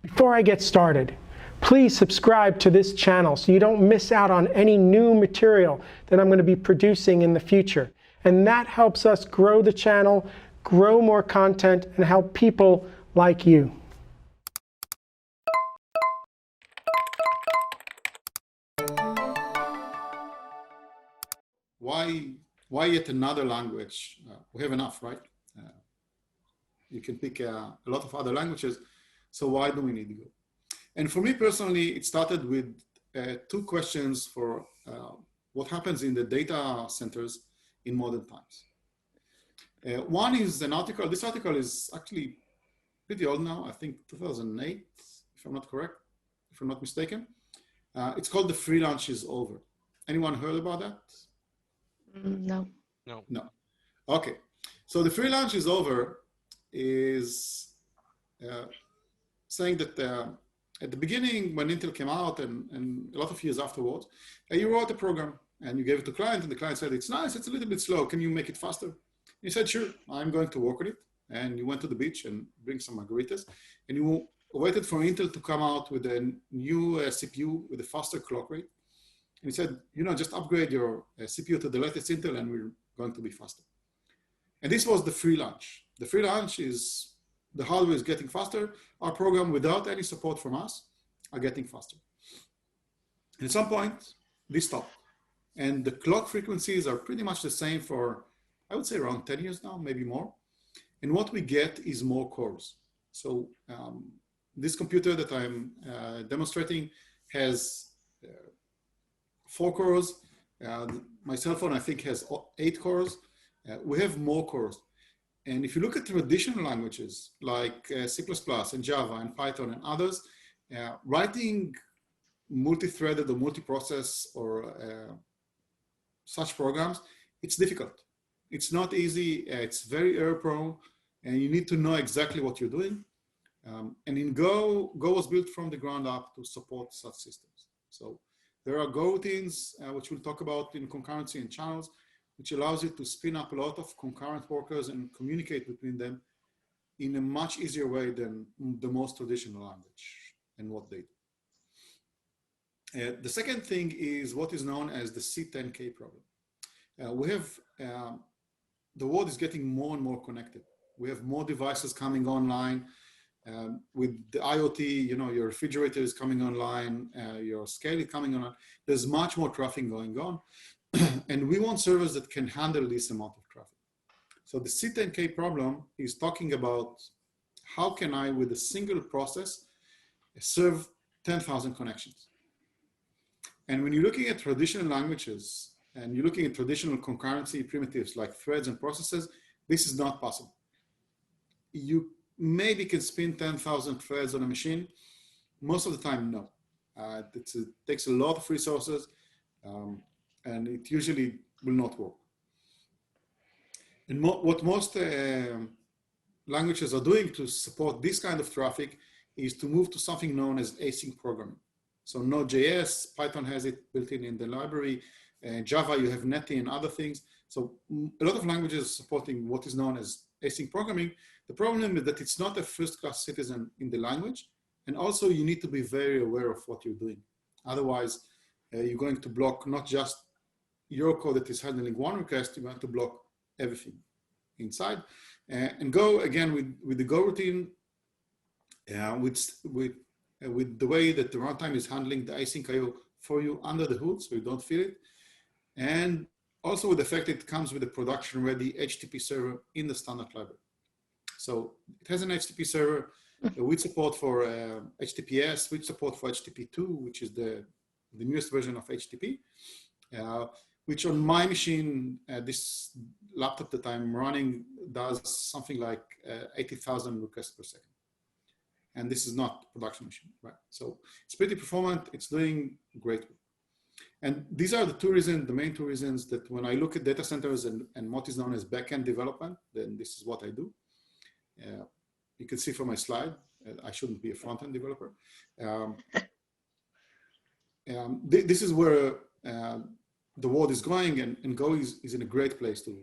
Before I get started, please subscribe to this channel so you don't miss out on any new material that I'm going to be producing in the future. And that helps us grow the channel, grow more content, and help people like you. Why yet another language? We have enough, right? You can pick a lot of other languages. So why do we need to go? And for me personally, it started with two questions for what happens in the data centers in modern times. One is an article. This article is actually pretty old now. I think 2008, if I'm not correct, if I'm not mistaken. It's called "The Free Lunch is Over." Anyone heard about that? No. No. Okay. So the free lunch is over is saying that at the beginning, when Intel came out and a lot of years afterwards, you wrote a program and you gave it to client, and the client said, "It's nice, it's a little bit slow. Can you make it faster?" You said, "Sure, I'm going to work on it." And you went to the beach and bring some margaritas, and you waited for Intel to come out with a new CPU with a faster clock rate. And he said, just upgrade your CPU to the latest Intel and we're going to be faster. And this was the free lunch. The free lunch is the hardware is getting faster. Our program, without any support from us, are getting faster. And at some point, this stopped. And the clock frequencies are pretty much the same for, I would say, around 10 years now, maybe more. And what we get is more cores. So this computer that I'm demonstrating has 4 cores. My cell phone, I think, has 8 cores. We have more cores. And if you look at traditional languages like C++ and Java and Python and others, writing multi-threaded or multi-process or such programs, it's difficult. It's not easy. It's very error-prone, and you need to know exactly what you're doing. And in Go was built from the ground up to support such systems. So there are Go routines, which we'll talk about in concurrency and channels, which allows you to spin up a lot of concurrent workers and communicate between them in a much easier way than the most traditional language and what they do. The second thing is what is known as the C10K problem. The world is getting more and more connected. We have more devices coming online. With the IoT, your refrigerator is coming online, your scale is coming online. There's much more traffic going on. And we want servers that can handle this amount of traffic. So the C10K problem is talking about how can I, with a single process, serve 10,000 connections. And when you're looking at traditional languages and you're looking at traditional concurrency primitives like threads and processes, this is not possible. You maybe can spin 10,000 threads on a machine. Most of the time, no. It takes a lot of resources, and it usually will not work. And what most languages are doing to support this kind of traffic is to move to something known as async programming. So Node.js, Python has it built in the library, Java, you have Netty and other things. So a lot of languages are supporting what is known as async programming. The problem is that it's not a first-class citizen in the language. And also you need to be very aware of what you're doing. Otherwise, you're going to block not just your code that is handling one request, you're going to block everything inside. And Go, again, with the Go routine, with the way that the runtime is handling the async IO for you under the hood, so you don't feel it. And also with the fact that it comes with a production-ready HTTP server in the standard library. So it has an HTTP server with support for HTTPS, with support for HTTP2, which is the newest version of HTTP, which on my machine, this laptop that I'm running does something like 80,000 requests per second. And this is not production machine, right? So it's pretty performant, it's doing great work. And these are the main two reasons that when I look at data centers and what is known as backend development, then this is what I do. You can see from my slide, I shouldn't be a front-end developer. This is where the world is going, and Go is in a great place to